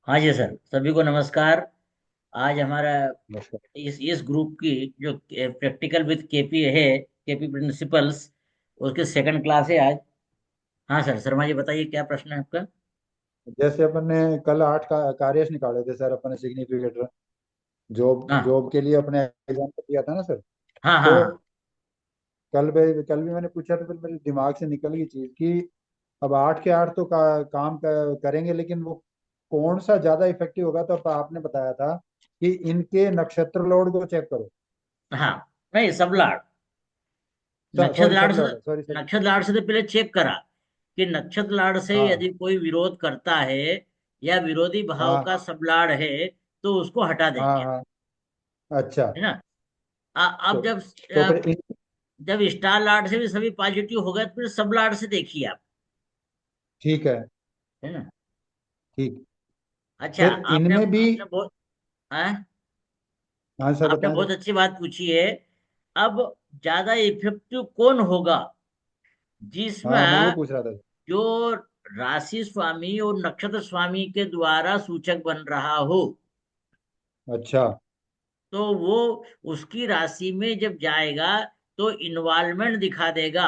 हाँ जी सर, सभी को नमस्कार। आज हमारा नमस्कार। इस ग्रुप की जो प्रैक्टिकल विद केपी है, केपी प्रिंसिपल्स, उसके सेकंड क्लास है आज। हाँ सर, शर्मा जी बताइए क्या प्रश्न है आपका। जैसे अपन ने कल 8 का कार्य निकाले थे सर, अपन ने सिग्निफिकेटर जॉब हाँ जॉब के लिए अपने एग्जाम दिया था ना सर। हाँ हाँ तो हाँ। कल भी मैंने पूछा था, फिर मेरे दिमाग से निकल गई चीज कि अब 8 के 8 तो करेंगे, लेकिन वो कौन सा ज्यादा इफेक्टिव होगा। तो आपने बताया था कि इनके नक्षत्र लोड को चेक करो। हाँ नहीं, सब लाड़, नक्षत्र सॉरी, लाड़ सब से लोड, सॉरी सर। नक्षत्र लाड़ से तो पहले चेक करा कि नक्षत्र लाड़ से हाँ यदि कोई विरोध करता है या विरोधी भाव हाँ का सब लाड़ है तो उसको हटा हाँ देंगे। हाँ। अच्छा। है ना। तो अब जब तो फिर जब स्टार लार्ड से भी सभी पॉजिटिव हो गए तो फिर सब लार्ड से देखिए आप। ठीक है। है ना। ठीक। अच्छा, फिर आपने इनमें भी। आपने बहुत हाँ, हाँ सर, आपने बताएं बहुत सर। अच्छी बात पूछी है। अब ज्यादा इफेक्टिव कौन होगा, हाँ, मैं वो जिसमें पूछ रहा था। जो राशि स्वामी और नक्षत्र स्वामी के द्वारा सूचक बन रहा हो, अच्छा। तो वो उसकी राशि में जब जाएगा तो इन्वॉल्वमेंट दिखा देगा।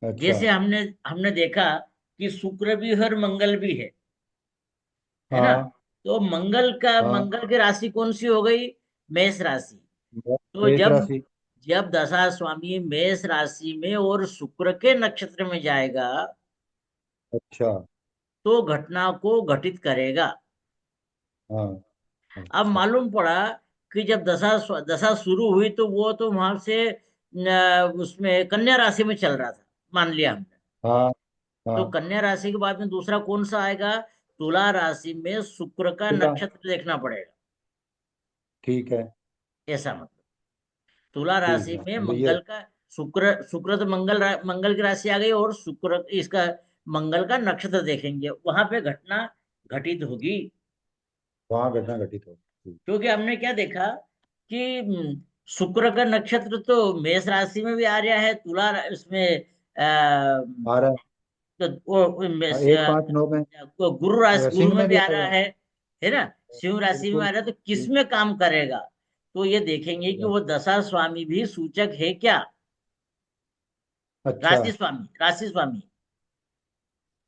अच्छा। जैसे हमने हमने देखा कि शुक्र भी है और मंगल भी है ना। हाँ तो हाँ। मंगल की राशि कौन सी हो गई, मेष राशि। तो शेष जब राशि। जब दशा स्वामी मेष राशि में और शुक्र के नक्षत्र में जाएगा अच्छा। तो घटना को घटित करेगा। हाँ। अब अच्छा। मालूम पड़ा कि जब दशा शुरू हुई तो वो तो वहां से उसमें कन्या राशि में चल रहा था, मान लिया हमने। हाँ तो हाँ। कन्या राशि के बाद में दूसरा कौन सा आएगा, तुला राशि में शुक्र का तुला। नक्षत्र देखना पड़ेगा। ठीक है। ऐसा मतलब तुला ठीक राशि है, में ये। मंगल का, शुक्र तो मंगल की राशि आ गई और शुक्र इसका मंगल का नक्षत्र देखेंगे, वहां पे घटना घटित होगी। वहाँ घटना घटित हो। ठीक। क्योंकि हमने क्या देखा कि शुक्र का नक्षत्र तो मेष राशि में भी आ रहा है, इसमें आ रहा तो वो है, 1 5 9 में। गुरु राशि, गुरु सिंह में में भी भी आ रहा आएगा। है ना। सिंह राशि में बिल्कुल। आ रहा है, तो किस ठीक। में काम करेगा। तो ये देखेंगे कि वो दशा स्वामी भी सूचक है क्या, अच्छा। राशि स्वामी।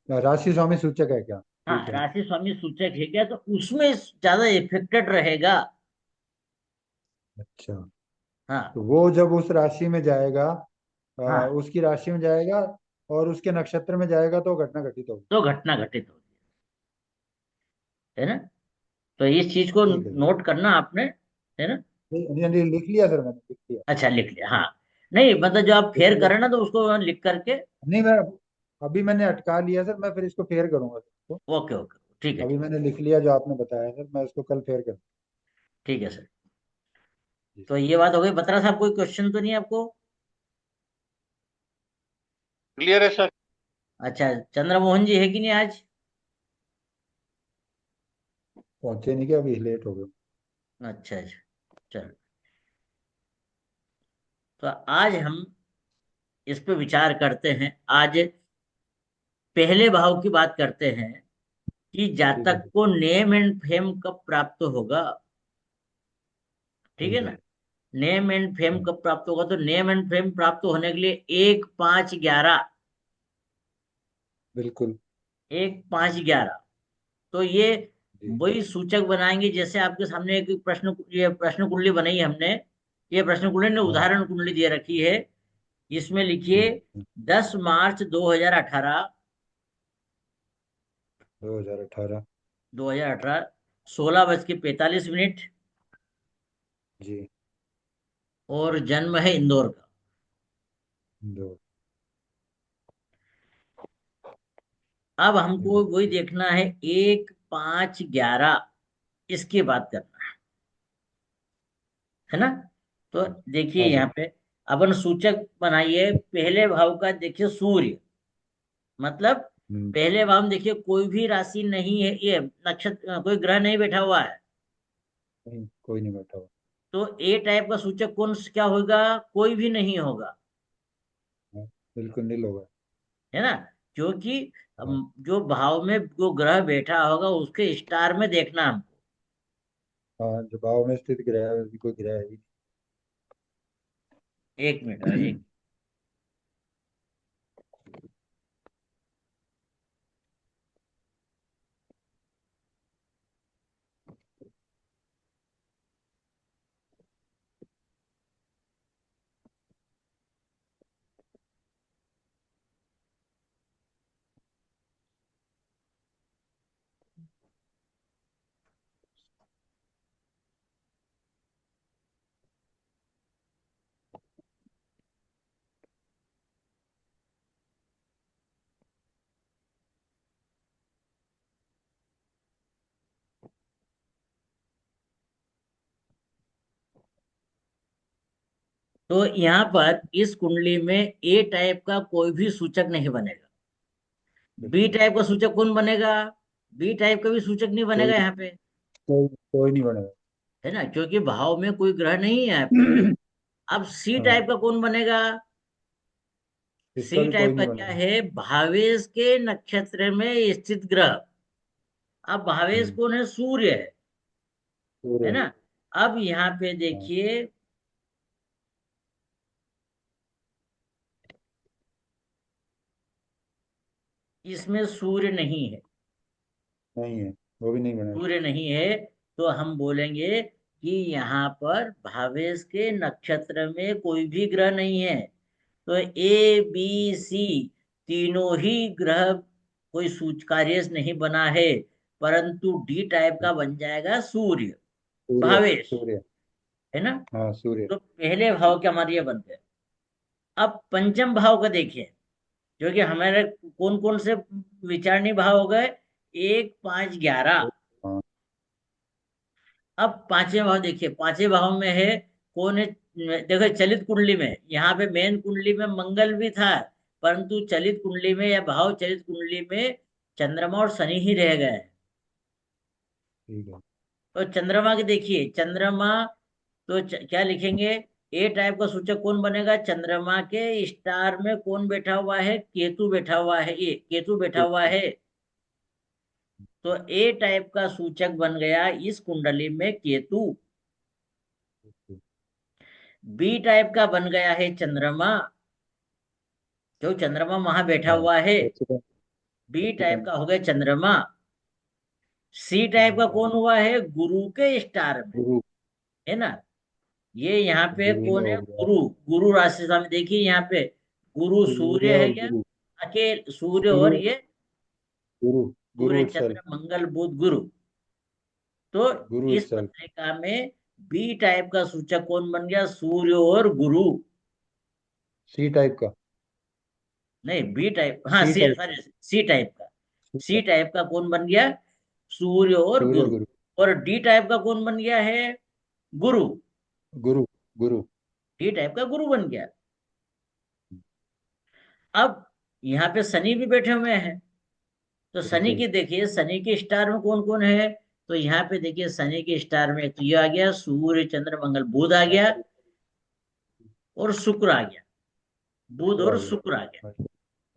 राशि स्वामी सूचक है क्या? हाँ, ठीक है। राशि स्वामी सूचक है क्या, तो उसमें ज्यादा इफेक्टेड रहेगा। अच्छा। हाँ तो वो जब उस राशि में जाएगा, हाँ, उसकी राशि में जाएगा और उसके नक्षत्र में जाएगा तो घटना घटित होगी। तो घटना घटित होगी। है ना। तो इस चीज को ठीक है सर। नोट करना आपने। है ना। नहीं नहीं, लिख लिया सर, मैंने लिख लिया। अच्छा, लिख लिया। हाँ, नहीं मतलब जो आप लिख फेयर लिया। करें ना तो उसको लिख करके। नहीं, मैं अभी मैंने अटका लिया सर, मैं फिर इसको फेयर करूंगा सर इसको। ओके ओके, ठीक है अभी ठीक। मैंने लिख लिया जो आपने बताया सर, मैं इसको कल फेयर करूँ। ठीक है सर। जी तो सर। ये बात हो गई। बत्रा साहब, कोई क्वेश्चन तो नहीं आपको। क्लियर है सर। अच्छा, चंद्रमोहन जी है कि नहीं आज। पहुंचे नहीं क्या? अभी लेट हो गए। अच्छा अच्छा, चलो। तो आज हम इस पे विचार करते हैं। आज पहले भाव की बात करते हैं कि ठीक है जातक सर। को नेम एंड फेम कब प्राप्त होगा। ठीक है ठीक है ना। सर। नेम एंड फेम हाँ, कब प्राप्त होगा, तो नेम एंड फेम प्राप्त होने के लिए 1 5 11, बिल्कुल। 1 5 11, तो ये जी। वही सूचक बनाएंगे। जैसे आपके सामने एक ये प्रश्न कुंडली बनाई है हमने। ये प्रश्न कुंडली ने हाँ। उदाहरण कुंडली दे रखी है। इसमें लिखिए ठीक है। 10 मार्च 2018, 2018। 2018, 16:45 जी। और जन्म है इंदौर का। दो। अब हमको वही देखना है 1 5 11, इसकी बात करना है ना। तो देखिए हाँ यहाँ सर। पे अपन सूचक बनाइए। पहले भाव का देखिए सूर्य, मतलब हम्म। पहले भाव में देखिए कोई भी राशि नहीं है, ये नक्षत्र कोई ग्रह नहीं बैठा हुआ है। नहीं, कोई नहीं बैठा हुआ। तो ए टाइप का सूचक क्या होगा, कोई भी नहीं होगा। हाँ, बिल्कुल नहीं होगा। है ना। क्योंकि हाँ। जो भाव में वो ग्रह बैठा होगा उसके स्टार में देखना हमको। हाँ, जो भाव में स्थित ग्रह है उसकी कोई ग्रह है ही एक मिनट, एक। नहीं। तो यहाँ पर इस कुंडली में ए टाइप का कोई भी सूचक नहीं बनेगा। बी बिल्कुल। टाइप का सूचक कौन बनेगा? बी टाइप का भी सूचक नहीं कोई बनेगा यहाँ पे। कोई नहीं बनेगा। है ना, क्योंकि भाव में कोई ग्रह नहीं है यहाँ पे। अब सी हाँ, टाइप का कौन बनेगा? इसका सी भी कोई टाइप का नहीं क्या बनेगा। है? भावेश के नक्षत्र में स्थित ग्रह। अब भावेश हम्म। कौन है? सूर्य है सूर्य। ना। अब यहाँ पे हाँ। देखिए, इसमें सूर्य नहीं है। नहीं है, वो भी नहीं बनेगा। सूर्य नहीं है, तो हम बोलेंगे कि यहाँ पर भावेश के नक्षत्र में कोई भी ग्रह नहीं है। तो ए बी सी तीनों ही ग्रह कोई सूच कार्य नहीं बना है। परंतु डी टाइप का बन जाएगा सूर्य, सूर्य। भावेश। सूर्य। है ना। हाँ, सूर्य। तो पहले भाव के हमारे ये बन गए। अब पंचम भाव का देखिए, जो कि हमारे कौन कौन से विचारणीय भाव हो गए? 1, 5, 11। हाँ। अब पांचवें भाव देखिए, पांचवें भाव में है कौन है? देखो चलित कुंडली में, यहाँ पे मेन कुंडली में मंगल भी था, परंतु चलित कुंडली में या भाव चलित कुंडली में चंद्रमा और शनि ही रह गए। ठीक है। तो चंद्रमा के देखिए, चंद्रमा, तो क्या लिखेंगे? ए टाइप का सूचक कौन बनेगा? चंद्रमा के स्टार में कौन बैठा हुआ है? केतु बैठा हुआ है, ये केतु बैठा ठीक हुआ है। है। तो ए टाइप का सूचक बन गया इस कुंडली में केतु। ठीक बी टाइप का बन गया है चंद्रमा, जो चंद्रमा वहां बैठा है। हाँ, हुआ है। तो सेकंड। B type second. का हो गया चंद्रमा। सी टाइप का कौन हुआ है? गुरु के स्टार में। गुरु। है ना। ये यहाँ पे गुरु में कौन है? हो गया। गुरु। गुरु राशि से हम देखिए यहाँ पे, गुरु सूर्य सूर्य है और क्या? गुरु। अकेले सूर्य और गुरु। ये गुरु। सूर्य गुरु चंद्र इटसेल्फ। मंगल बुध गुरु। तो गुरु इस इटसेल्फ। पत्रिका में बी टाइप का सूचक कौन बन गया? सूर्य और गुरु। सी टाइप का। नहीं, बी टाइप, हाँ सी सी, टाइप। सॉरी, सी टाइप का। सी सी टाइप। टाइप का कौन बन गया? सूर्य और सूर्य गुरु। गुरु। और डी टाइप का कौन बन गया है? गुरु। गुरु। गुरु। डी टाइप का गुरु बन गया। अब यहाँ पे शनि भी बैठे हुए हैं। तो शनि बिल्कुल। की देखिए, शनि के स्टार में कौन कौन है? तो यहाँ पे देखिए शनि के स्टार में तो ये आ गया, सूर्य चंद्र मंगल बुध आ गया, मंगल। और शुक्र आ गया। बुध शुक्र आ और गया। शुक्र आ गया। अच्छा,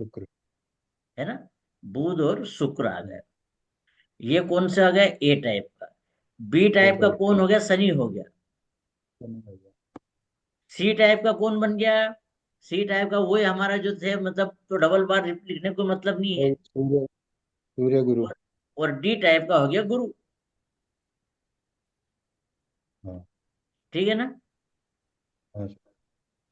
शुक्र। है ना। बुध और शुक्र आ गए। ये कौन सा आ गया? ए टाइप का। बी ए टाइप का टाइप कौन का। हो गया? शनि हो गया। शनि हो गया। सी टाइप का कौन बन गया? सी टाइप का वही हमारा जो थे, मतलब तो डबल बार लिखने को मतलब नहीं है। सूर्य। सूर्य गुरु। और, और डी टाइप का हो गया गुरु। हाँ। ठीक है ना। हाँ।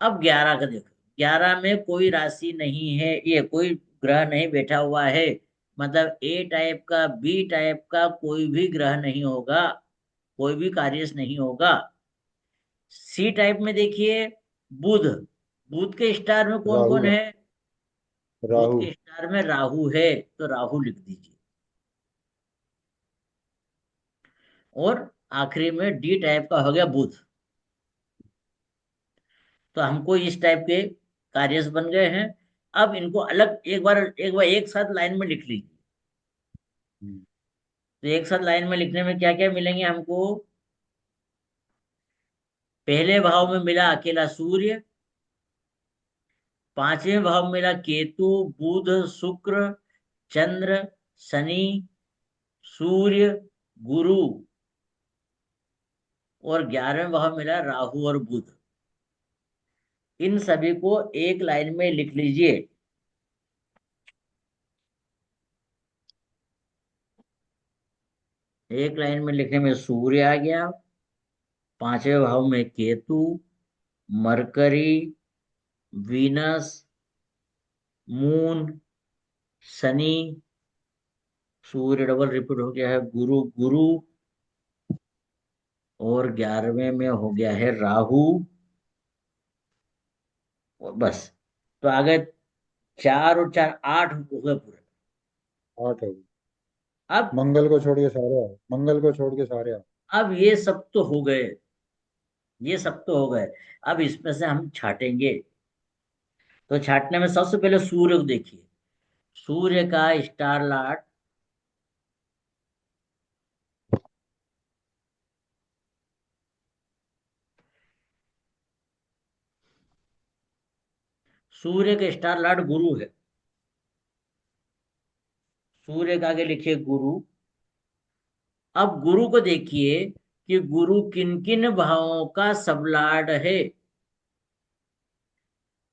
अब 11 का देखो, 11 में कोई राशि नहीं है, ये कोई ग्रह नहीं बैठा हुआ है। मतलब ए टाइप का बी टाइप का कोई भी ग्रह नहीं होगा, कोई भी कार्य नहीं होगा। सी टाइप में देखिए, बुध। बुध के स्टार में कौन राहु कौन है। है? बुध राहु। के स्टार में राहु है, तो राहु लिख दीजिए। और आखिरी में डी टाइप का हो गया बुध। तो हमको इस टाइप के कार्य बन गए हैं। अब इनको अलग एक बार एक साथ लाइन में लिख लीजिए। हम्म। तो एक साथ लाइन में लिखने में क्या क्या मिलेंगे हमको? पहले भाव में मिला अकेला सूर्य, पांचवें भाव में मिला केतु, बुध, शुक्र, चंद्र, शनि, सूर्य, गुरु। और 11वें भाव में मिला राहु और बुध। इन सभी को एक लाइन में लिख लीजिए। एक लाइन में लिखने में सूर्य आ गया, पांचवें भाव में Ketu, Mercury, Venus, Moon, Shani, Surya double repeat हो गया है, गुरु गुरु, और 11वें में हो गया है राहु। और बस। तो आ गए 4 और 4 8 हो गए पूरे। 8 हो गए। अब मंगल को छोड़ के सारे आओ, मंगल को छोड़ के सारे आओ। अब ये सब तो हो गए, ये सब तो हो गए। अब इसमें से हम छाटेंगे। तो छाटने में सबसे पहले सूर्य को देखिए। सूर्य का स्टार लाट सूर्य का स्टार लाट गुरु है। सूर्य का आगे लिखिए गुरु। अब गुरु को देखिए कि गुरु किन किन भावों का सबलाट है।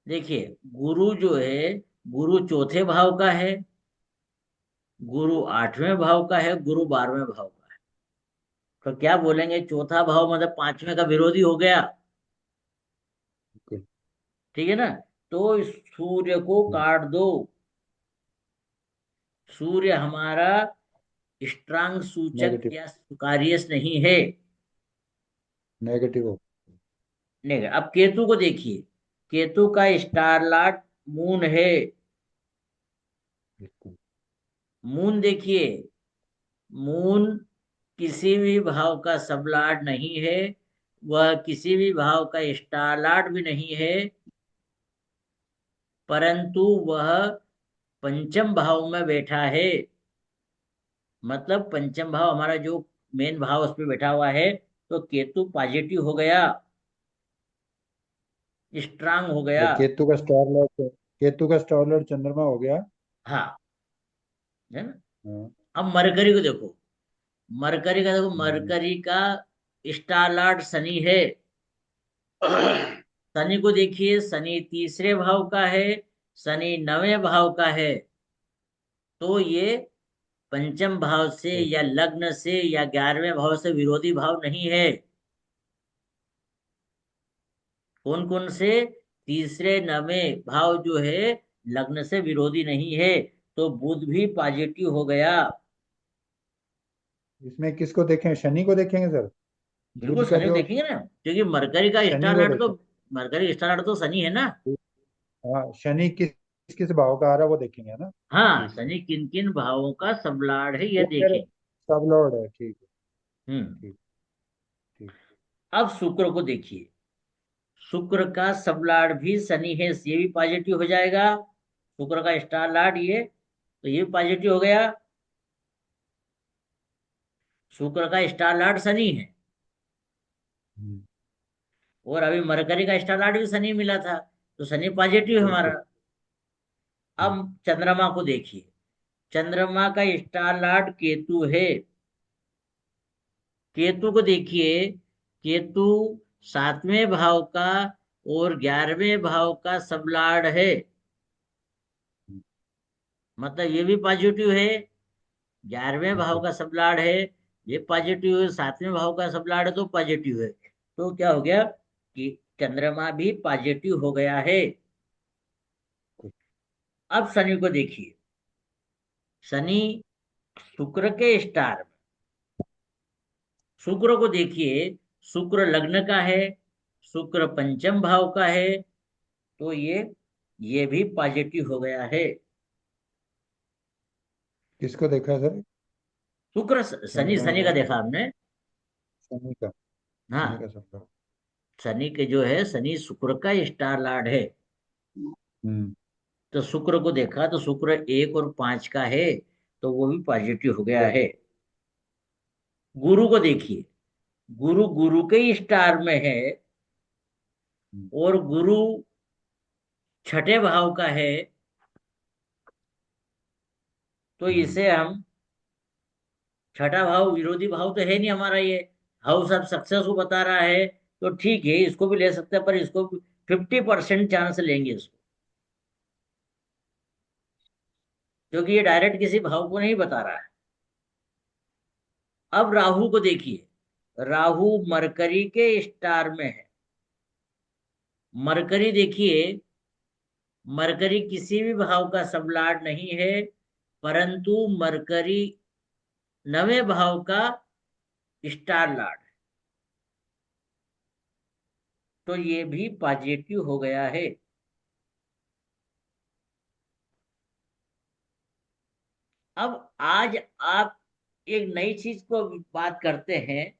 देखिए, गुरु जो है, गुरु चौथे भाव का है, गुरु 8वें भाव का है, गुरु 12वें भाव का है। तो क्या बोलेंगे, चौथा भाव मतलब पांचवें का विरोधी हो गया। बिल्कुल। ठीक है ना। तो इस सूर्य को काट दो। सूर्य हमारा स्ट्रांग सूचक नेगेटिव। या सुकार्यस नहीं है। नेगेटिव हो। नहीं, अब केतु को देखिए। केतु का स्टार लाट मून है। बिल्कुल। मून देखिए, मून किसी भी भाव का सबलाट नहीं है। वह किसी भी भाव का स्टारलाट भी नहीं है। परंतु वह पंचम भाव में बैठा है। मतलब पंचम भाव हमारा जो मेन भाव उस पर बैठा हुआ है। तो केतु पॉजिटिव हो गया, स्ट्रांग हो गया। और केतु का स्टार लॉर्ड चंद्रमा हो गया। हाँ, है ना। हाँ। अब मरकरी को देखो। मरकरी का देखो, हम्म। मरकरी का स्टारलाट शनि है। शनि को देखिए, शनि तीसरे भाव का है, शनि 9वें भाव का है। तो ये पंचम भाव से तो या लग्न से या 11वें भाव से विरोधी भाव नहीं है। कौन कौन से? तीसरे 9वें भाव जो है, लग्न से विरोधी नहीं है। तो बुध भी पॉजिटिव हो गया। इसमें किसको देखें, शनि को देखेंगे सर? बिल्कुल बुध का शनि को जो, देखेंगे ना, क्योंकि मरकरी का शनि स्टार को लाट तो, देखें। मरकरी स्टार लाट तो शनि है ना। हाँ, शनि किस किस भाव का आ रहा है वो देखेंगे, है ना? हाँ, ठीक है। शनि किन किन भावों का सबलाट है यह वो फिर देखें। सब लॉर्ड है, ठीक है। हम्म। ठीक। ठीक। अब शुक्र को देखिए। शुक्र का सबलाट भी शनि है, ये भी पॉजिटिव हो जाएगा। शुक्र का स्टार लाट ये, तो ये भी पॉजिटिव हो गया। शुक्र का स्टार लाट शनि है। हम्म। और अभी मरकरी का स्टार लाट भी शनि मिला था। तो शनि पॉजिटिव है हमारा। बिल्कुल। अब हम्म। चंद्रमा को देखिए। चंद्रमा का स्टार लाट केतु है। केतु को देखिए। केतु 7वें भाव का और 11वें भाव का सबलाट है। हम्म। मतलब ये भी पॉजिटिव है। 11वें भाव बिल्कुल। का सबलाड है, ये पॉजिटिव है। 7वें भाव का सबलाड है तो पॉजिटिव है। तो क्या हो गया कि चंद्रमा भी पॉजिटिव हो गया है। अब शनि को देखिए। शनि शुक्र के स्टार में। शुक्र को देखिए। शुक्र लग्न का है, शुक्र पंचम भाव का है। तो ये भी पॉजिटिव हो गया है। किसको देखा है सर? शुक्र शनि चंद्रमा शनि का को? देखा हमने। शनि का। शनि हाँ, का सब लॉर्ड। शनि के जो है, शनि शुक्र का स्टार लॉर्ड है। हम्म। तो शुक्र को देखा तो शुक्र 1 और 5 का है। तो वो भी पॉजिटिव हो गया है। गुरु को देखिए। गुरु गुरु के ही स्टार में है। हम्म। और गुरु छठे भाव का है, तो हम्म, इसे हम, छठा भाव विरोधी भाव तो है नहीं हमारा ये, हाउस ऑफ सक्सेस को बता रहा है, तो ठीक है इसको भी ले सकते हैं, पर इसको 50% चांस लेंगे इसको, क्योंकि ये डायरेक्ट किसी भाव को नहीं बता रहा है। अब राहु को देखिए, राहु मरकरी के स्टार में है। मरकरी देखिए, मरकरी किसी भी भाव का सबलॉर्ड नहीं है, परंतु मरकरी नवे भाव का स्टार लॉर्ड है, तो ये भी पॉजिटिव हो गया है। अब आज आप एक नई चीज को बात करते हैं,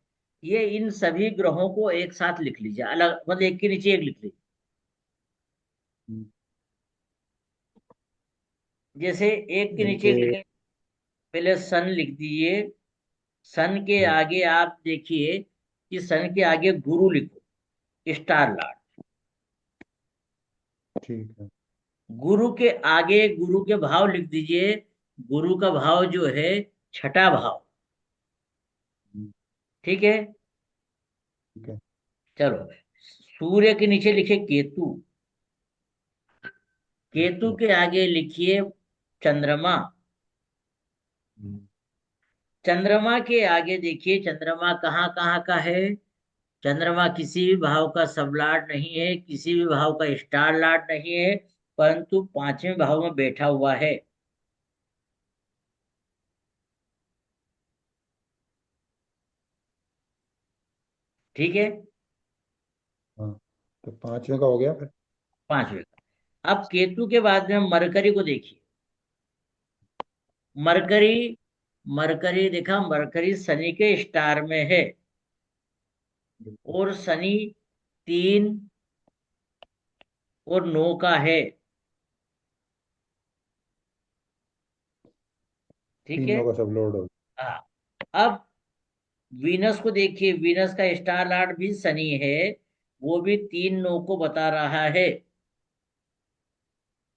ये इन सभी ग्रहों को एक साथ लिख लीजिए, अलग मतलब एक के नीचे एक लिख लीजिए। हम्म। जैसे एक के नीचे इनके। एक लिखे, पहले सन लिख दीजिए। सन के हाँ, आगे आप देखिए कि सन के आगे गुरु लिखो, स्टार लॉर्ड। ठीक है। गुरु के आगे गुरु के भाव लिख दीजिए। गुरु का भाव जो है छठा भाव। हम्म, ठीक है। ठीक है। चलो, सूर्य के नीचे लिखे केतु। केतु अच्छा। के आगे लिखिए चंद्रमा। हम्म, चंद्रमा के आगे देखिए चंद्रमा कहाँ कहाँ का है। चंद्रमा किसी भी भाव का सबलॉर्ड नहीं है, किसी भी भाव का स्टार लॉर्ड नहीं है, परंतु पांचवें भाव में बैठा हुआ है। ठीक है। हाँ, तो पांचवे का हो गया फिर। पांचवें का। अब केतु के बाद में मरकरी को देखिए। मरकरी, मरकरी देखा, मरकरी शनि के स्टार में है, बिल्कुल। और शनि 3 और 9 का है। ठीक है। तीनों का सब लोड हो हाँ। अब वीनस को देखिए, वीनस का स्टार लॉर्ड भी शनि है, वो भी 3 9 को बता रहा है। गया।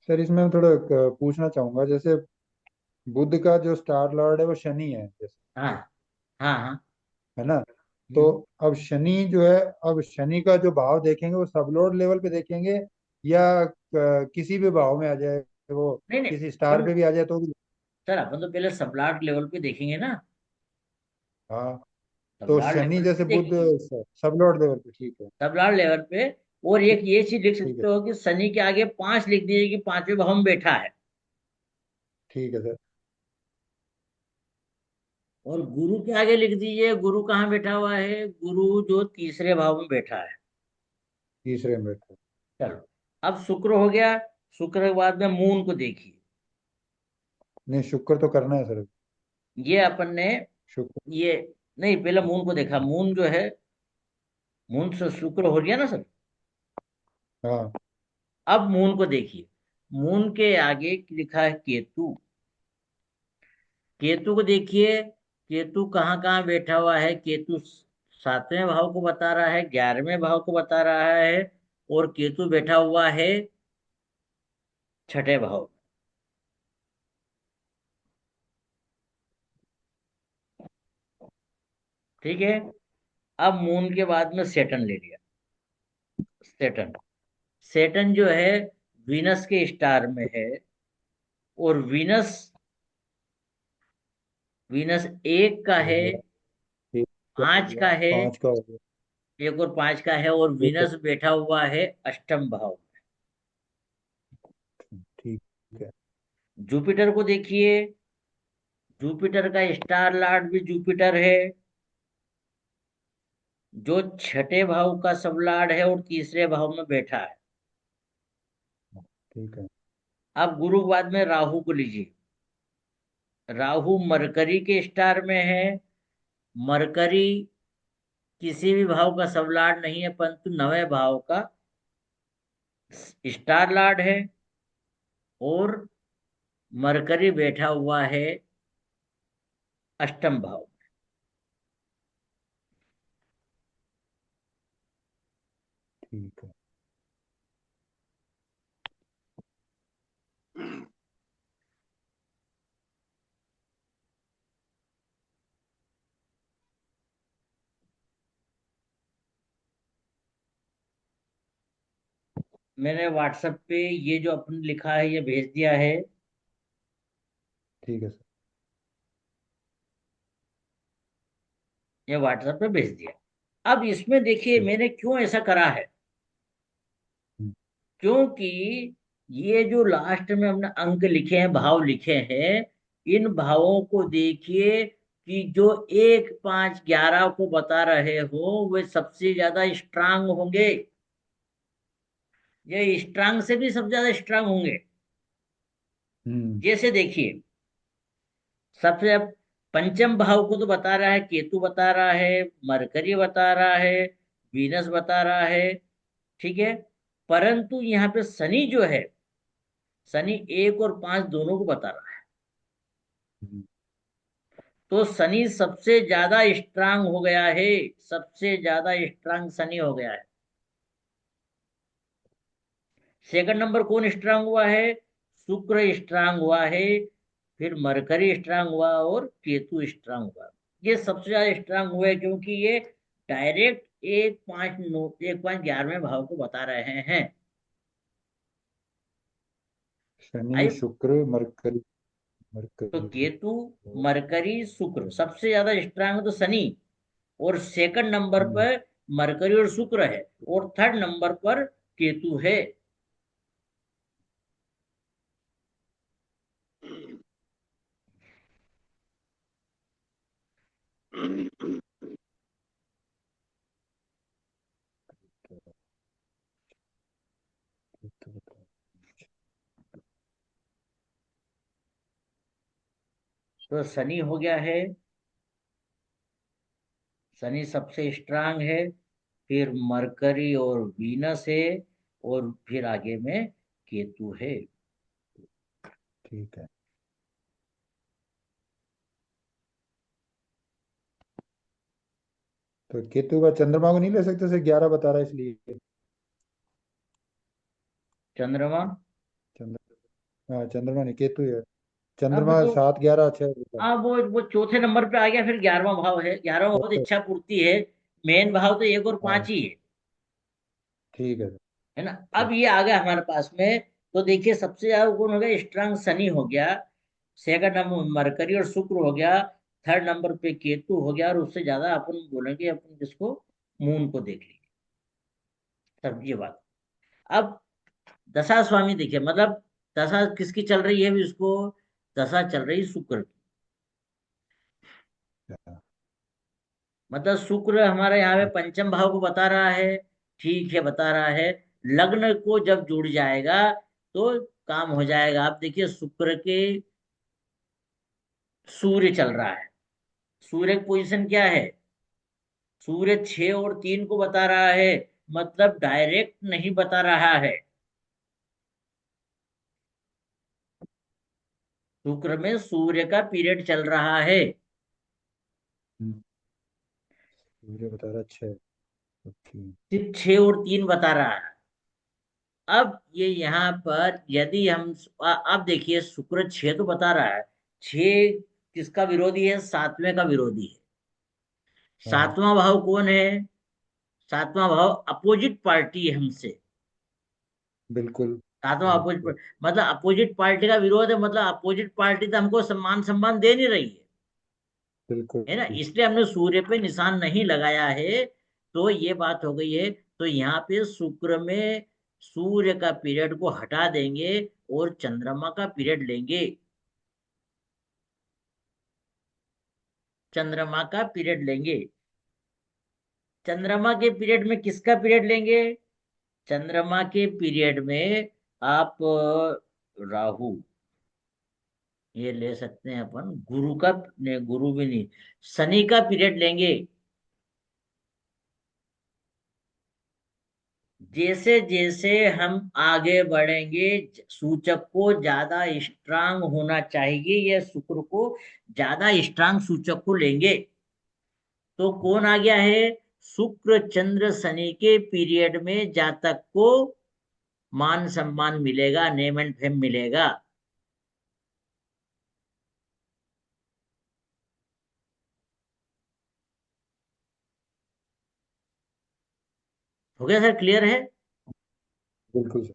सर, इसमें मैं थोड़ा पूछना चाहूंगा, जैसे बुध का जो स्टार लॉर्ड है वो शनि है जैसे, हाँ हाँ हाँ। है ना? तो हम्म। अब शनि जो है, अब शनि का जो भाव देखेंगे वो सब लोड लेवल पे देखेंगे, या किसी भी भाव में आ जाए वो, नहीं नहीं, किसी स्टार अपन, पे भी आ जाए तो भी? सर अपन तो पहले सबलॉर्ड लेवल पे देखेंगे ना। हाँ, तो सबलॉर्ड शनि लेवल पे जैसे बुध देखेंगे। सब लोड लेवल पे, ठीक है। सबलॉर्ड लेवल पे। और एक ये चीज लिख ठीक सकते है। हो कि शनि के आगे 5 लिख दीजिए कि पांचवें भाव में बैठा है। ठीक है सर। और गुरु के आगे लिख दीजिए गुरु कहाँ बैठा हुआ है, गुरु जो तीसरे भाव में बैठा है। तीसरे में बैठा। चलो, अब शुक्र हो गया। शुक्र के बाद में मून को देखिए। नहीं, शुक्र तो करना है सर। ये अपन ने, शुक्र। ये, नहीं पहले मून को देखा, मून जो है, मून से शुक्र हो गया ना सर। हाँ। अब मून को देखिए। मून के आगे लिखा है केतु। केतु को देखिए, केतु कहाँ कहाँ बैठा हुआ है। केतु 7वें भाव को बता रहा है, 11वें भाव को बता रहा है, और केतु बैठा हुआ है छठे भाव। ठीक है। अब मून के बाद में सेटन ले लिया। सेटन, सेटन जो है वीनस के स्टार में है, और वीनस, वीनस 1 का हो है, गया। ठीक का हो 5 गया, का है, पांच का हो गया। 1 और 5 का है, और एक वीनस बैठा हुआ है अष्टम भाव। ठीक है। जुपिटर को देखिए। जुपिटर का स्टार लॉर्ड भी जुपिटर है, जो छठे भाव का सब लॉर्ड है और तीसरे भाव में बैठा है। ठीक है। अब गुरु के बाद में राहु को लीजिए। राहु मरकरी के स्टार में है। मरकरी किसी भी भाव का सब लॉर्ड नहीं है, परंतु नवे भाव का स्टार लॉर्ड है, और मरकरी बैठा हुआ है अष्टम भाव। ठीक है। मैंने व्हाट्सएप पे ये जो अपन लिखा है ये भेज दिया है। ठीक है सर। ये व्हाट्सएप पे भेज दिया। अब इसमें देखिए ठीक। मैंने क्यों ऐसा करा है। हम्म। क्योंकि ये जो लास्ट में हमने अंक लिखे हैं, भाव लिखे हैं, इन भावों को देखिए कि जो 1 5 11 को बता रहे हो वे सबसे ज्यादा स्ट्रांग होंगे। ये स्ट्रांग से भी सबसे ज्यादा स्ट्रांग होंगे। हम्म। जैसे देखिए, सबसे अब पंचम भाव को तो बता रहा है, केतु बता रहा है, मरकरी बता रहा है, वीनस बता रहा है। ठीक है। परंतु यहाँ पे शनि जो है, शनि 1 और 5 दोनों को बता रहा है। हम्म। तो शनि सबसे ज्यादा स्ट्रांग हो गया है। सबसे ज्यादा स्ट्रांग शनि हो गया है। सेकंड नंबर कौन स्ट्रांग हुआ है? शुक्र स्ट्रांग हुआ है। फिर मरकरी स्ट्रांग हुआ और केतु स्ट्रांग हुआ। ये सबसे ज्यादा स्ट्रांग हुए क्योंकि ये डायरेक्ट 1 5 9 1 5 11वें भाव को बता रहे हैं। शनि आई। शुक्र मरकरी। तो मरकरी केतु, शुक्र। मरकरी, शुक्र सबसे ज्यादा स्ट्रांग तो शनि। और सेकंड नंबर हम्म। पर मरकरी और शुक्र है। और थर्ड नंबर पर केतु है। तो बताओ। तो शनि हो गया है। शनि सबसे स्ट्रांग है। फिर मरकरी और वीनस है। और फिर आगे में केतु है। ठीक है। तो केतु का चंद्रमा को नहीं ले सकते सर, 11 बता रहा है इसलिए। चंद्रमा। हाँ चंद्रमा नहीं, केतु है। अब चंद्रमा तो 7 11 6 बता। अब वो चौथे नंबर पे आ गया। फिर 11वां भाव है। 11वां भाव तो अच्छा। इच्छा पूर्ति है। मेन भाव तो 1 और 5 हाँ ही है। ठीक है। है ना। अब ठीक। ये आ गया हमारे पास में। तो देखिए सबसे ज्यादा कौन हो गया? स्ट्रांग शनि हो गया। सेकंड नंबर मरकरी और शुक्र हो गया। थर्ड नंबर पे केतु हो गया। और उससे ज्यादा अपन बोलेंगे अपन जिसको, मून को देख लीजिए। सब ये बात। अब दशा स्वामी देखिए, मतलब दशा किसकी चल रही है अभी उसको? दशा चल रही शुक्र की। हाँ। मतलब शुक्र हमारे यहाँ पे पंचम भाव को बता रहा है। ठीक है, बता रहा है। लग्न को जब जुड़ जाएगा तो काम हो जाएगा। आप देखिए शुक्र के सूर्य चल रहा है। सूर्य की पोजीशन क्या है? सूर्य 6 और 3 को बता रहा है। मतलब डायरेक्ट नहीं बता रहा है। शुक्र में सूर्य का पीरियड चल रहा है। हम्म, सूर्य बता रहा है 6। ओके। सिर्फ 6 और 3 बता रहा है। अब ये यहाँ पर यदि हम अब देखिए शुक्र 6 तो बता रहा है। 6 किसका विरोधी है? 7वें का विरोधी है। हाँ 7वां भाव कौन है? 7वां भाव अपोजिट पार्टी है हमसे। बिल्कुल। 7वां अपोजिट, बिल्कुल मतलब अपोजिट पार्टी का विरोध है। मतलब अपोजिट पार्टी तो हमको सम्मान सम्मान दे नहीं रही बिल्कुल। है ना। इसलिए हमने सूर्य पे निशान नहीं लगाया है। तो ये बात हो गई है। तो यहाँ पे शुक्र में सूर्य का पीरियड को हटा देंगे और चंद्रमा का पीरियड लेंगे। चंद्रमा का पीरियड लेंगे। चंद्रमा के पीरियड में किसका पीरियड लेंगे? चंद्रमा के पीरियड में आप राहु, ये ले सकते हैं अपन। गुरु का नहीं, गुरु भी नहीं, शनि का पीरियड लेंगे। जैसे जैसे हम आगे बढ़ेंगे सूचक को ज्यादा स्ट्रांग होना चाहिए। यह शुक्र को ज्यादा स्ट्रांग सूचक को लेंगे। तो कौन आ गया है? शुक्र चंद्र शनि के पीरियड में जातक को मान सम्मान मिलेगा, नेम एंड फेम मिलेगा। हो गया सर? क्लियर है? बिल्कुल सर।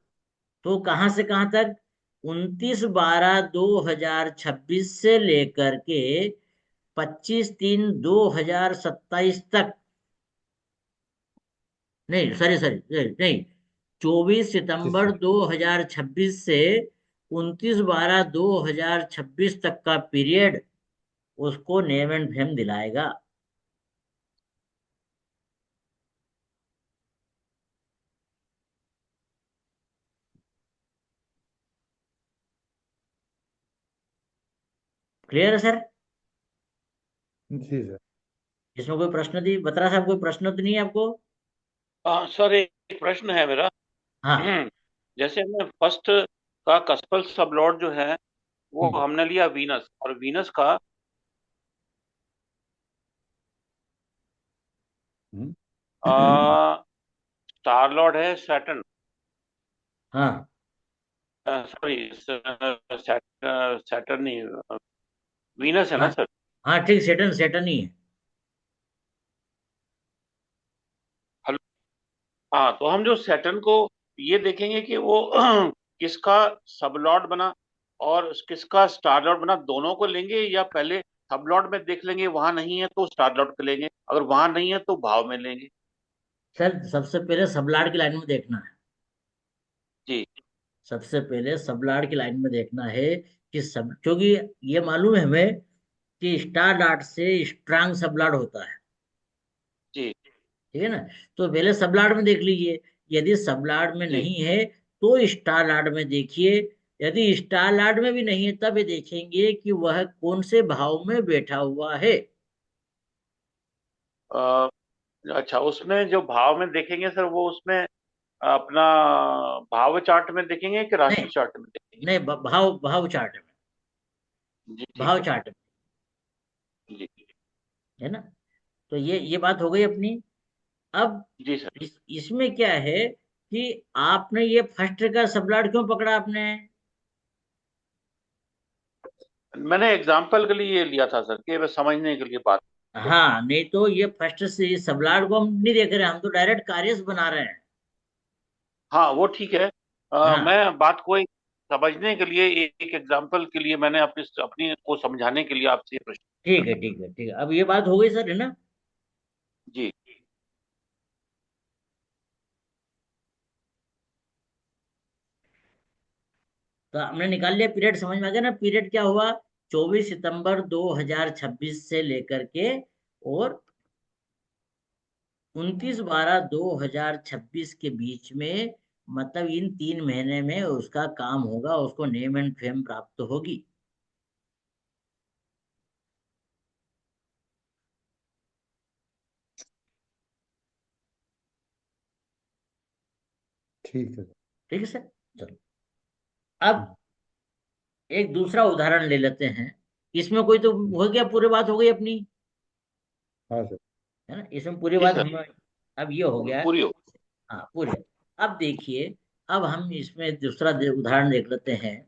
तो कहां से कहां तक? 29/12/2026 से लेकर के 25/3/2027 तक। नहीं, सॉरी सॉरी, नहीं, 24 सितंबर सर। 2026 से 29/12/2026 तक का पीरियड उसको नेम एंड फेम दिलाएगा। क्लियर है सर? जी सर। इसमें कोई प्रश्न थी बत्रा साहब, कोई प्रश्न तो नहीं है आपको? सर एक प्रश्न है मेरा। हाँ। जैसे हमने फर्स्ट का कस्पल सबलॉर्ड जो है वो हम्म। हमने लिया वीनस, और वीनस का हम्म। स्टार लॉर्ड है सैटर्न। हाँ सॉरी, सैटर्न नहीं, वीनस है हाँ ना सर? हाँ, ठीक, सेटन सेटन ही है। हेलो। हाँ, तो हम जो सैटर्न को ये देखेंगे कि वो किसका सबलॉर्ड बना और किसका स्टार लॉर्ड बना, दोनों को लेंगे, या पहले सबलॉर्ड में देख लेंगे, वहां नहीं है तो स्टार लॉर्ड को लेंगे, अगर वहां नहीं है तो भाव में लेंगे? सर सबसे पहले सबलाड की लाइन में देखना है। जी सबसे पहले सबलाड की लाइन में देखना है कि सब, क्योंकि ये मालूम है हमें कि स्टार लाट से स्ट्रांग सबलाड होता है। जी ठीक है ना? तो पहले सबलाड में देख लीजिए। यदि सबलाड में जी। नहीं है तो स्टार लाड में देखिए। यदि स्टार लाड में भी नहीं है तब ये देखेंगे कि वह कौन से भाव में बैठा हुआ है। अ, अच्छा, उसमें जो भाव में देखेंगे सर, वो उसमें अपना भाव चार्ट में देखेंगे कि नहीं राशि चार्ट में देखेंगे? नहीं, भाव भाव चार्ट में। जी ठीक भाव है सर। चार्ट में। जी है ना? तो ये बात हो गई अपनी। अब जी सर। इसमें क्या है कि आपने ये फर्स्ट का सबलाट क्यों पकड़ा आपने? मैंने एग्जाम्पल के लिए ये लिया था सर, कि बस समझने के लिए बात को। हाँ, नहीं तो ये फर्स्ट से सबलाट को हम नहीं देख रहे, हम तो डायरेक्ट कार्यस बना रहे हैं। हाँ वो ठीक है। हाँ, मैं बात को एक समझने के लिए, एक एग्जाम्पल के लिए, मैंने अपनी अपनी को समझाने के लिए आपसे ये प्रश्न ठीक किया है था। ठीक है ठीक है, अब ये बात हो गई सर, है ना? जी तो हमने निकाल लिया पीरियड, समझ में आ गया ना पीरियड क्या हुआ? 24 सितंबर 2026 से लेकर के और 29/12/2026 के बीच में, मतलब इन 3 महीने में उसका काम होगा, उसको नेम एंड फेम प्राप्त होगी। ठीक है ठीक है सर? चलो, अब सर। एक दूसरा उदाहरण ले लेते हैं। इसमें कोई तो हो गया, पूरी बात हो गई अपनी। हाँ सर। है ना? इसमें पूरी जी बात सर, हम, अब ये हो गया। पूरी हो। हाँ, पूरी। अब देखिए, अब हम इसमें दूसरा उदाहरण देख लेते हैं।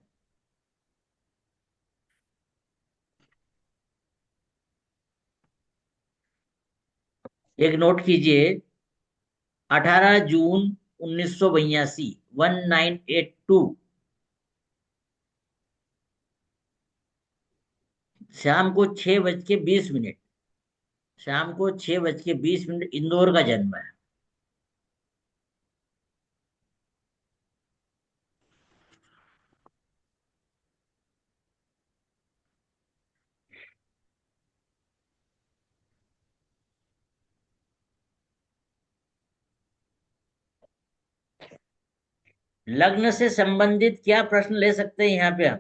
एक नोट कीजिए। 18 जून 1982, 1982, शाम को 6:20। शाम को 6:20 इंदौर का जन्म है। लग्न से संबंधित क्या प्रश्न ले सकते हैं यहाँ पे हम?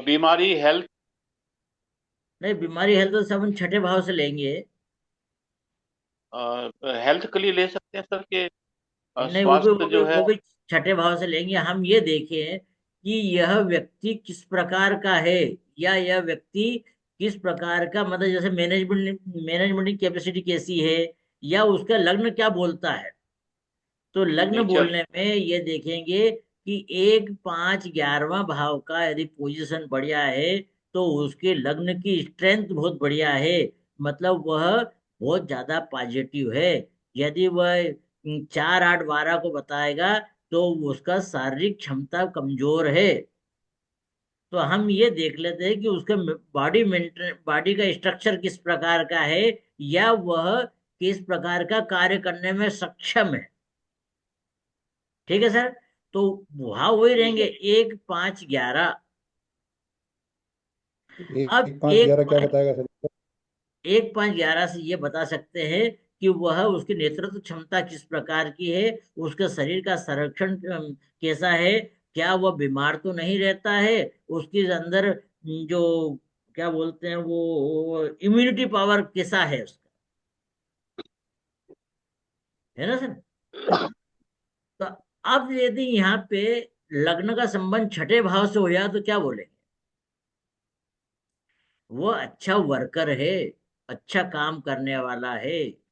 बीमारी, हेल्थ। नहीं, बीमारी हेल्थ तो सब हम छठे भाव से लेंगे। हेल्थ के लिए ले सकते हैं सर के नहीं, वो भी स्वास्थ्य वो भी जो है। वो भी छठे भाव से लेंगे। हम ये देखें कि यह व्यक्ति किस प्रकार का है, या यह व्यक्ति किस प्रकार का, मतलब जैसे मैनेजमेंट मैनेजमेंट की कैपेसिटी कैसी है, या उसका लग्न क्या बोलता है। तो लग्न नेचर। बोलने में ये देखेंगे कि 1 5 11वां भाव का यदि पोजीशन बढ़िया है तो उसके लग्न की स्ट्रेंथ बहुत बढ़िया है, मतलब वह बहुत ज्यादा पॉजिटिव है। यदि वह 4 8 12 को बताएगा तो उसका शारीरिक क्षमता कमजोर है। तो हम ये देख लेते हैं कि उसका बॉडी का स्ट्रक्चर किस प्रकार का है, या वह किस प्रकार का कार्य करने में सक्षम है। ठीक है सर। तो वहां वही ठीक रहेंगे है। 1 5 11। एक अब एक पाँच ग्यारह क्या बताएगा सर? 1 5 11 से ये बता सकते हैं कि वह उसकी नेतृत्व क्षमता किस प्रकार की है, उसके शरीर का संरक्षण कैसा है, क्या वह बीमार तो नहीं रहता है, उसके अंदर जो क्या बोलते हैं वो इम्यूनिटी पावर कैसा है उसका, है ना सर। तो अब यदि यहाँ पे लग्न का संबंध छठे भाव से हो जाए तो क्या बोलेंगे? वो अच्छा वर्कर है, अच्छा काम करने वाला है।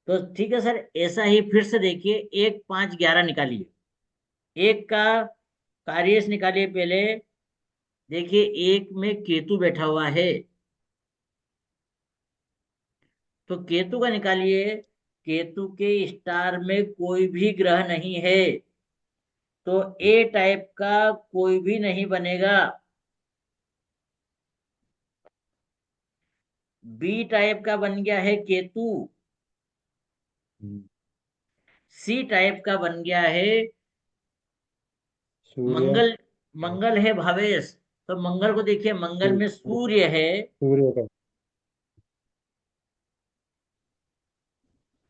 तो ठीक है सर, ऐसा ही फिर से देखिए 1 5 11 निकालिए। एक का कार्यस निकालिए पहले। देखिए एक में केतु बैठा हुआ है, तो केतु का निकालिए। केतु के स्टार में कोई भी ग्रह नहीं है, तो ए टाइप का कोई भी नहीं बनेगा। बी टाइप का बन गया है केतु। हम्म, सी टाइप का बन गया है सूर्य। मंगल। मंगल है भावेश, तो मंगल को देखिए, मंगल में सूर्य है। सूर्य का।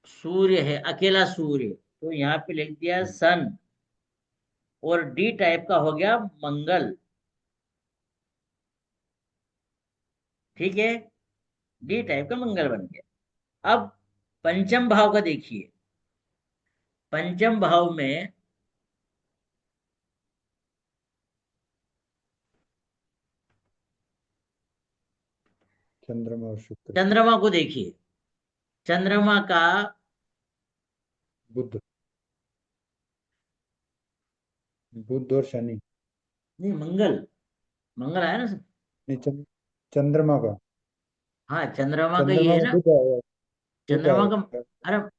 सूर्य है, अकेला सूर्य, तो यहाँ पे लिख दिया सन। और डी टाइप का हो गया मंगल। ठीक है, डी टाइप का मंगल बन गया। अब पंचम भाव का देखिए। पंचम भाव में चंद्रमा और शुक्र। चंद्रमा को देखिए। चंद्रमा का बुध। बुध और शनि। नहीं, मंगल। मंगल आया ना सर। नहीं, चंद्रमा का। हाँ, चंद्रमा का ये चंद्रमा है में ना। बुध आएगा। बुध चंद्रमा का, आएगा। अरे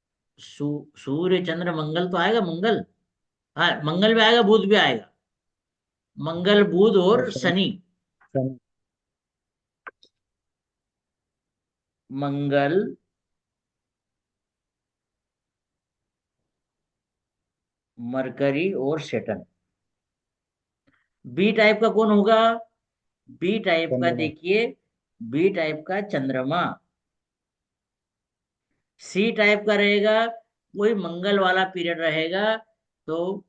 सूर्य चंद्र मंगल तो आएगा, मंगल। हाँ, मंगल भी आएगा, बुध भी आएगा। मंगल बुध और और शनि। शनि। शनि। मंगल, मरकरी और सेटन। बी टाइप का कौन होगा? बी टाइप का चंद्रमा। देखिए, बी टाइप का चंद्रमा। सी टाइप का रहेगा, कोई मंगल वाला पीरियड रहेगा, तो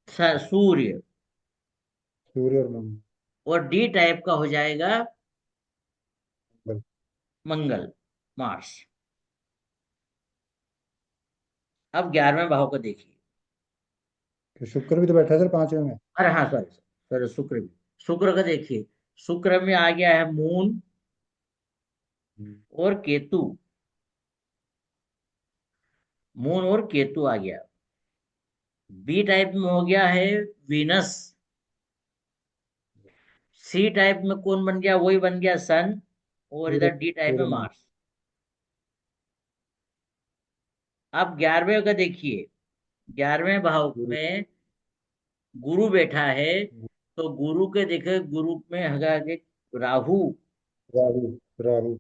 सूर्य। सूर्य और मंगल। और डी टाइप का हो जाएगा मंगल। मंगल, मार्स। अब 11वें भाव को देखिए। तो शुक्र भी तो बैठा है सर 5वें में। अरे हाँ, सॉरी सॉरी, शुक्र भी। शुक्र का देखिए, शुक्र में आ गया है मून हम्म, और केतु। मून और केतु आ गया। बी टाइप में हो गया है वीनस। सी टाइप में कौन बन गया, वही बन गया सन। और सूर्य इधर डी टाइप में सूर्य मंडल। मार्स। अब 11वें का देखिए, 11वें भाव गुरु। में गुरु बैठा है। तो गुरु के देखे, गुरु में होगा कि राहु। राहु। राहु।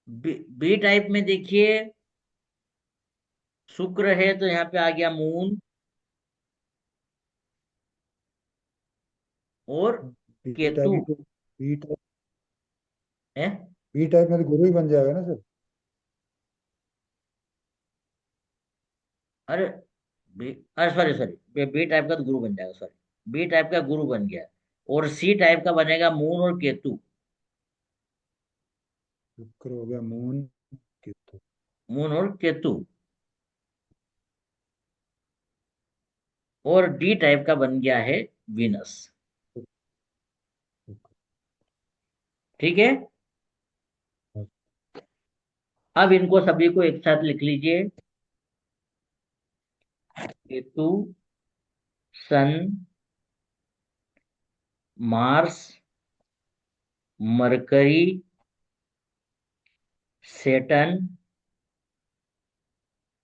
बी टाइप में देखिए शुक्र है, तो यहाँ पे आ गया मून और बी टाइप केतु में तो है। बी टाइप में तो गुरु ही बन जाएगा ना सर। अरे बी, अरे सॉरी सॉरी, बी टाइप का तो गुरु बन जाएगा, सॉरी। बी टाइप का गुरु बन गया। और सी टाइप का बनेगा मून और केतु। शुक्र हो गया, मून, केतु। मून और केतु। और डी टाइप का बन गया है विनस। ठीक है। अब इनको सभी को एक साथ लिख लीजिए। केतु, सन, मार्स, मरकरी, सेटन,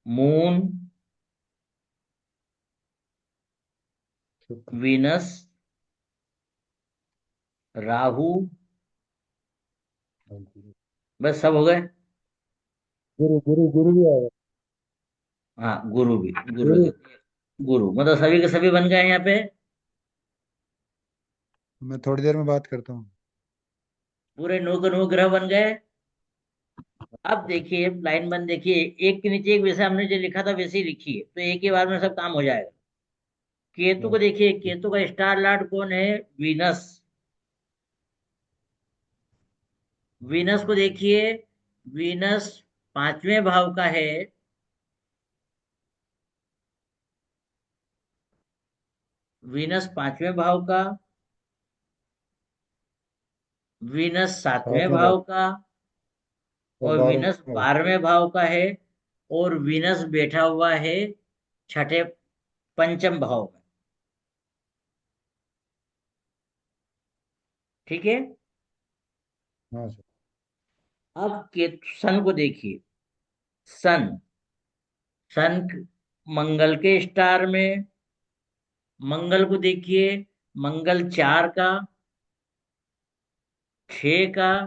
मून, शुक्र। विनस, राहु। हाँ, गुरु। बस सब हो गए। गुरु गुरु गुरु भी आएगा। हाँ गुरु भी, गुरु गुरु। भी। गुरु मतलब सभी के सभी बन गए हैं यहाँ पे। मैं थोड़ी देर में बात करता हूँ। पूरे 9 के 9 ग्रह बन गए। अब देखिए लाइन बन, देखिए एक के नीचे एक, वैसे हमने जो लिखा था वैसे ही लिखिए, तो एक ही बार में सब काम हो जाएगा। केतु को हाँ, देखिए, केतु का स्टार लॉर्ड कौन है, वीनस। वीनस को देखिए, वीनस 5वें भाव का है। वीनस 5वें भाव का, वीनस 7वें सातवें भाव भाव का, और और वीनस 12वें भाव। 12वें भाव का है। और वीनस बैठा हुआ है छठे, पंचम भाव में। ठीक है। हाँ सर। अब केतु सन को देखिए। सन, सन मंगल के स्टार में। मंगल को देखिए, मंगल 4 का, 6 का,